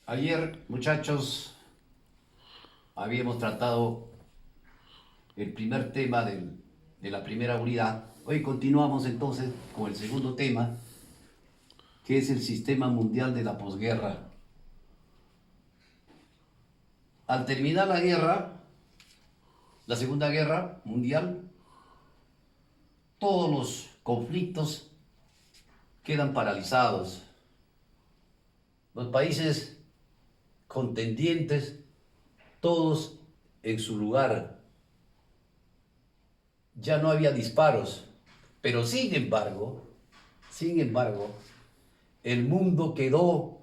Ayer, muchachos, habíamos tratado el primer tema de la primera unidad. Hoy continuamos entonces con el segundo tema, que es el sistema mundial de la posguerra. Al terminar la guerra, la Segunda Guerra Mundial, todos los conflictos quedan paralizados. Los países contendientes, todos en su lugar. Ya no había disparos, pero sin embargo, el mundo quedó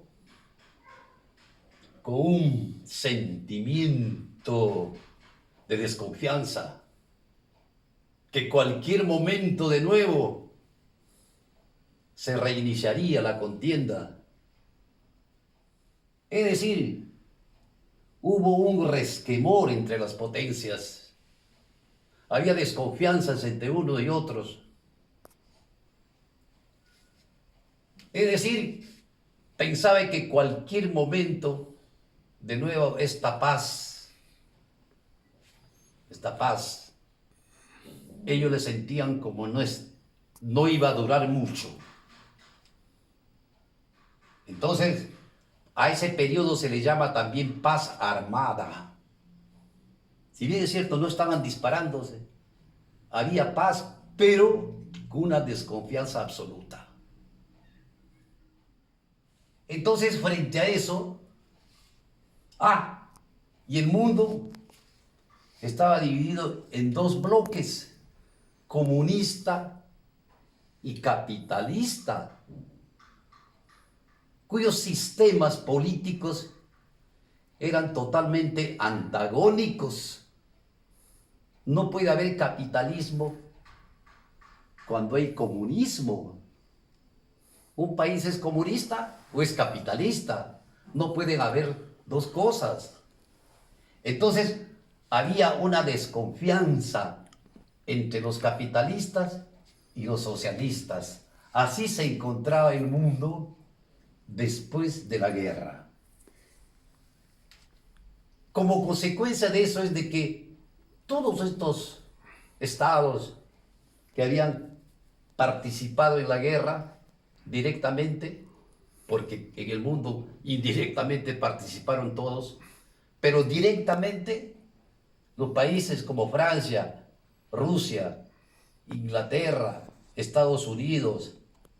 con un sentimiento de desconfianza, que cualquier momento de nuevo se reiniciaría la contienda. Es decir, hubo un resquemor entre las potencias. Había desconfianzas entre unos y otros. Es decir, pensaba que cualquier momento, de nuevo, esta paz, ellos le sentían como no iba a durar mucho. Entonces, a ese periodo se le llama también paz armada. Si bien es cierto, no estaban disparándose, había paz, pero con una desconfianza absoluta. Entonces, frente a eso, y el mundo estaba dividido en dos bloques, comunista y capitalista, cuyos sistemas políticos eran totalmente antagónicos. No puede haber capitalismo cuando hay comunismo. Un país es comunista o es capitalista. No pueden haber dos cosas. Entonces, había una desconfianza entre los capitalistas y los socialistas. Así se encontraba el mundo después de la guerra. Como consecuencia de eso es de que todos estos estados que habían participado en la guerra directamente, porque en el mundo indirectamente participaron todos, pero directamente los países como Francia, Rusia, Inglaterra, Estados Unidos,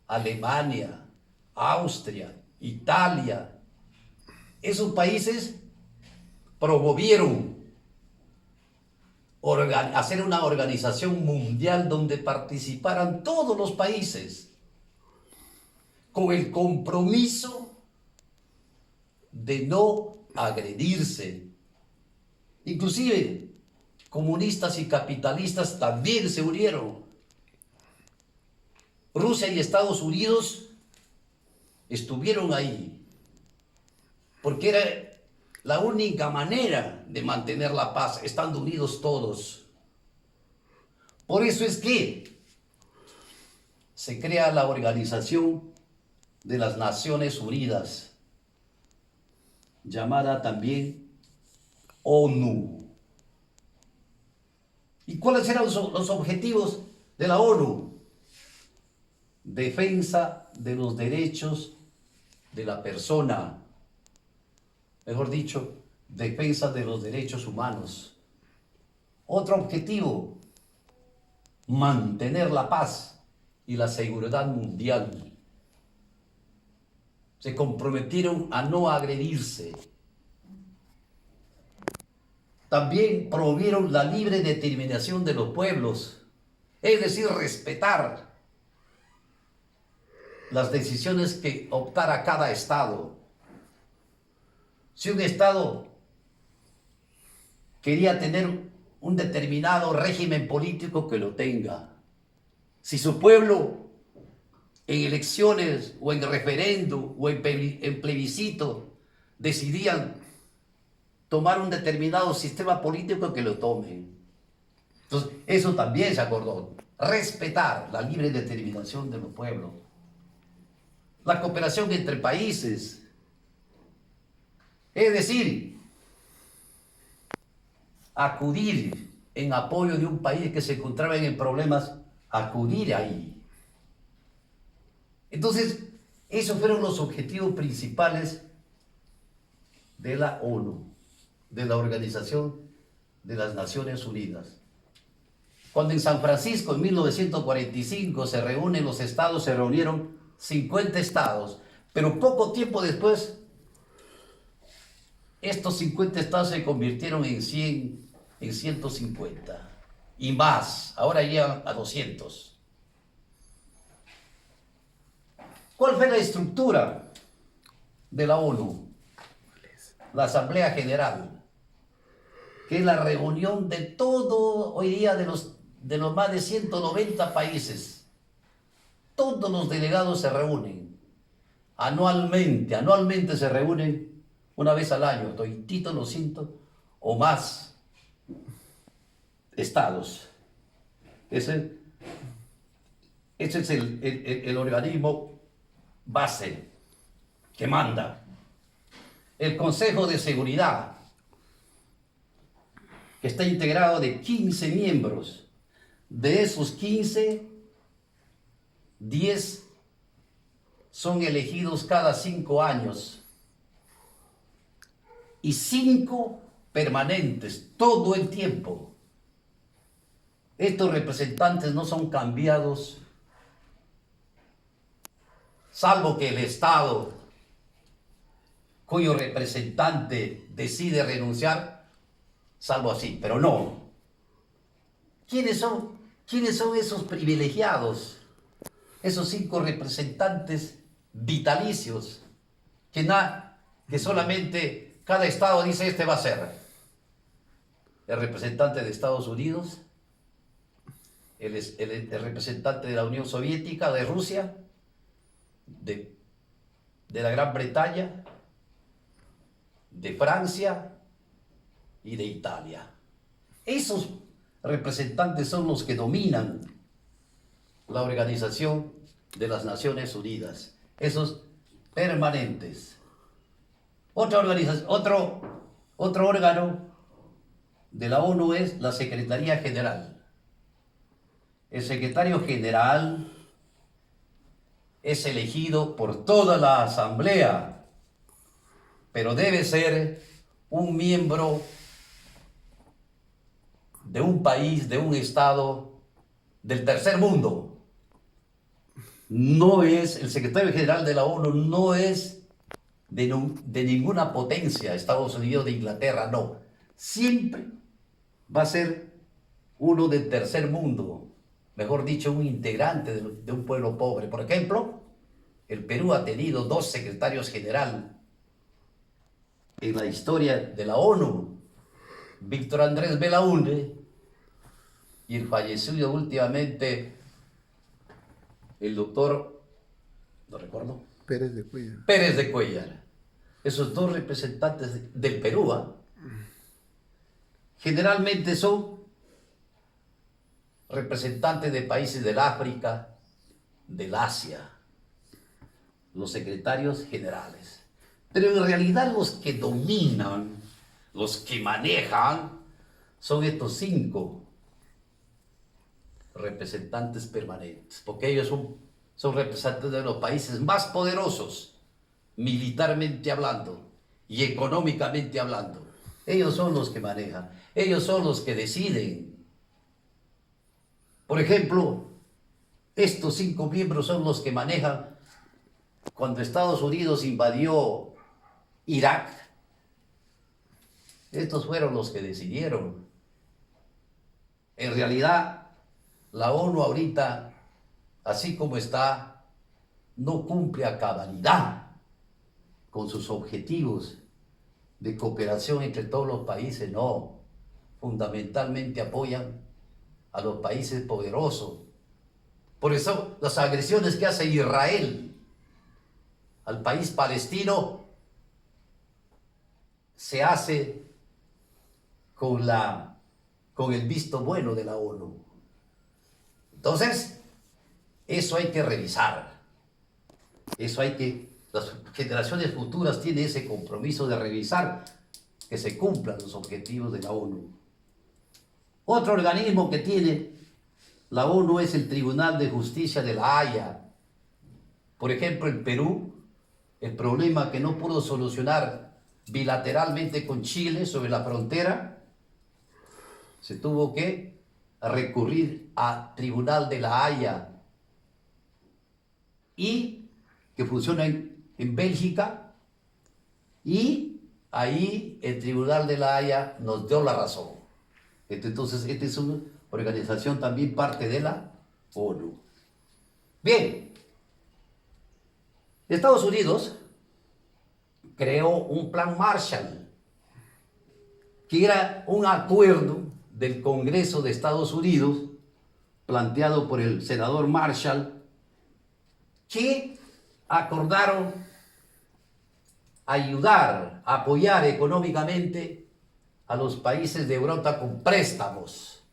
Alemania, Austria, Italia, esos países promovieron hacer una organización mundial donde participaran todos los países con el compromiso de no agredirse. Inclusive comunistas y capitalistas también se unieron. Rusia y Estados Unidos estuvieron ahí porque era la única manera de mantener la paz, estando unidos todos. Por eso es que se crea la Organización de las Naciones Unidas, llamada también ONU. ¿Y cuáles eran los objetivos de la ONU? Defensa de los derechos de la persona. Mejor dicho, defensa de los derechos humanos. Otro objetivo, mantener la paz y la seguridad mundial. Se comprometieron a no agredirse. También promovieron la libre determinación de los pueblos, es decir, respetar las decisiones que optara cada estado. Si un estado quería tener un determinado régimen político, que lo tenga. Si su pueblo en elecciones o en referéndum o en plebiscito decidían tomar un determinado sistema político, que lo tomen. Entonces, eso también se acordó. Respetar la libre determinación de los pueblos. La cooperación entre países. Es decir, acudir en apoyo de un país que se encontraba en problemas, acudir ahí. Entonces, esos fueron los objetivos principales de la ONU, de la Organización de las Naciones Unidas. Cuando en San Francisco en 1945 se reúnen los estados, se reunieron 50 estados, pero poco tiempo después estos 50 estados se convirtieron en 100, en 150 y más, ahora llegan a 200. ¿Cuál fue la estructura de la ONU? La Asamblea General, que es la reunión de todo hoy día de los más de 190 países. Todos los delegados se reúnen anualmente se reúnen una vez al año, toditito los 100 o más estados. Ese es el organismo base que manda. El Consejo de Seguridad, que está integrado de 15 miembros. De esos 15, 10 son elegidos cada 5 años y 5 permanentes todo el tiempo. Estos representantes no son cambiados, salvo que el Estado cuyo representante decide renunciar, salvo así, pero no. ¿Quiénes son esos privilegiados? Esos 5 representantes vitalicios que solamente cada estado dice este va a ser. El representante de Estados Unidos, el representante de la Unión Soviética, de Rusia, de la Gran Bretaña, de Francia y de Italia. Esos representantes son los que dominan la Organización de las Naciones Unidas, esos permanentes. Otro órgano de la ONU es la Secretaría General. El secretario general es elegido por toda la Asamblea, pero debe ser un miembro de un país, de un estado del tercer mundo. No es, el secretario general de la ONU no es de ninguna potencia, Estados Unidos, de Inglaterra, no. Siempre va a ser uno del tercer mundo, mejor dicho, un integrante de un pueblo pobre. Por ejemplo, el Perú ha tenido 2 secretarios generales en la historia de la ONU, Víctor Andrés Belaúnde y el fallecido últimamente el doctor, no recuerdo, Pérez de Cuellar. Pérez de Cuellar. Esos 2 representantes del Perú, generalmente son representantes de países del África, del Asia, los secretarios generales. Pero en realidad los que dominan, los que manejan, son estos 5 representantes permanentes, porque ellos son representantes de los países más poderosos, militarmente hablando y económicamente hablando. Ellos son los que manejan, ellos son los que deciden. Por ejemplo, estos 5 miembros son los que manejan cuando Estados Unidos invadió Irak. Estos fueron los que decidieron. En realidad, la ONU ahorita, así como está, no cumple a cabalidad con sus objetivos de cooperación entre todos los países, no. Fundamentalmente apoyan a los países poderosos. Por eso las agresiones que hace Israel al país palestino se hace con el visto bueno de la ONU. Entonces, eso hay que revisar, eso hay que las generaciones futuras tienen ese compromiso de revisar que se cumplan los objetivos de la ONU. Otro organismo que tiene la ONU es el Tribunal de Justicia de La Haya. Por ejemplo, en Perú, el problema que no pudo solucionar bilateralmente con Chile sobre la frontera, se tuvo que recurrir al Tribunal de La Haya, y que funciona en Bélgica, y ahí el Tribunal de La Haya nos dio la razón. Entonces, esta es una organización también parte de la ONU. Bien, Estados Unidos creó un plan Marshall, que era un acuerdo del Congreso de Estados Unidos, planteado por el senador Marshall, que acordaron ayudar, apoyar económicamente a los países de Europa con préstamos.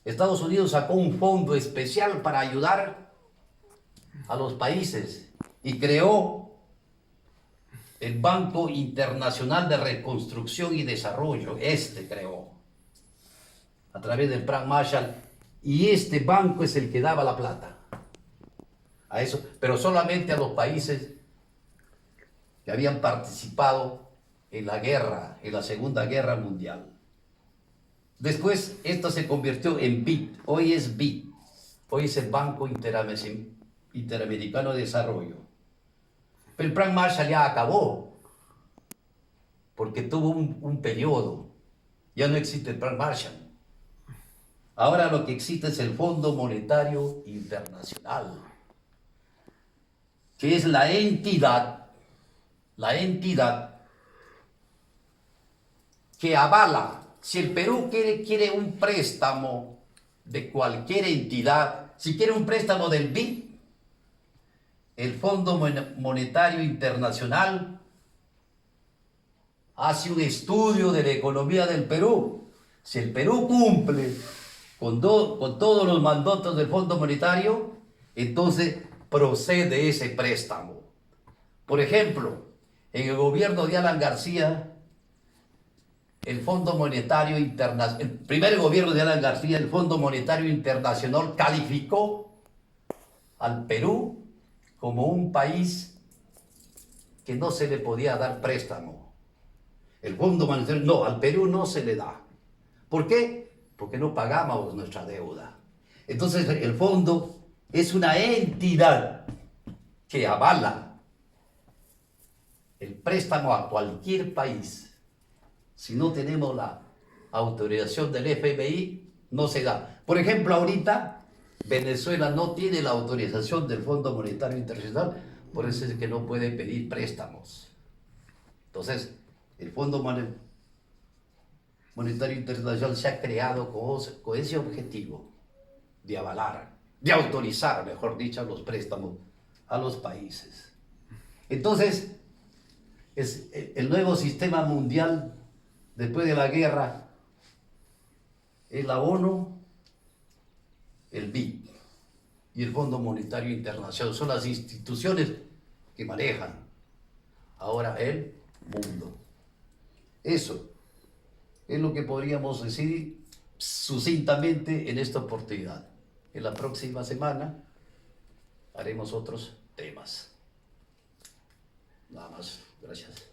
Estados Unidos sacó un fondo especial para ayudar a los países y creó el Banco Internacional de Reconstrucción y Desarrollo. Creó a través del Plan Marshall, y este banco es el que daba la plata a eso, pero solamente a los países que habían participado en la guerra, en la Segunda Guerra Mundial. Después esto se convirtió en BID, hoy es BID, hoy es el Banco Interamericano de Desarrollo. Pero el Plan Marshall ya acabó, porque tuvo un periodo, ya no existe el Plan Marshall. Ahora lo que existe es el Fondo Monetario Internacional, que es la entidad que avala. Si el Perú quiere un préstamo de cualquier entidad, si quiere un préstamo del BID, el Fondo Monetario Internacional hace un estudio de la economía del Perú. Si el Perú cumple con todos los mandatos del Fondo Monetario, entonces procede ese préstamo. Por ejemplo, en el gobierno de Alan García, el primer gobierno de Alan García, el Fondo Monetario Internacional calificó al Perú como un país que no se le podía dar préstamo. El Fondo Monetario, no, al Perú no se le da. ¿Por qué? Porque no pagamos nuestra deuda. Entonces, el fondo es una entidad que avala el préstamo a cualquier país. Si no tenemos la autorización del FMI, no se da. Por ejemplo, ahorita Venezuela no tiene la autorización del Fondo Monetario Internacional, por eso es que no puede pedir préstamos. Entonces, el Fondo Monetario Internacional se ha creado con ese objetivo de avalar, de autorizar, mejor dicho, los préstamos a los países. Entonces, es el nuevo sistema mundial después de la guerra es la ONU, el BID y el Fondo Monetario Internacional. Son las instituciones que manejan ahora el mundo. Eso es lo que podríamos decir sucintamente en esta oportunidad. En la próxima semana haremos otros temas. Nada más. Gracias.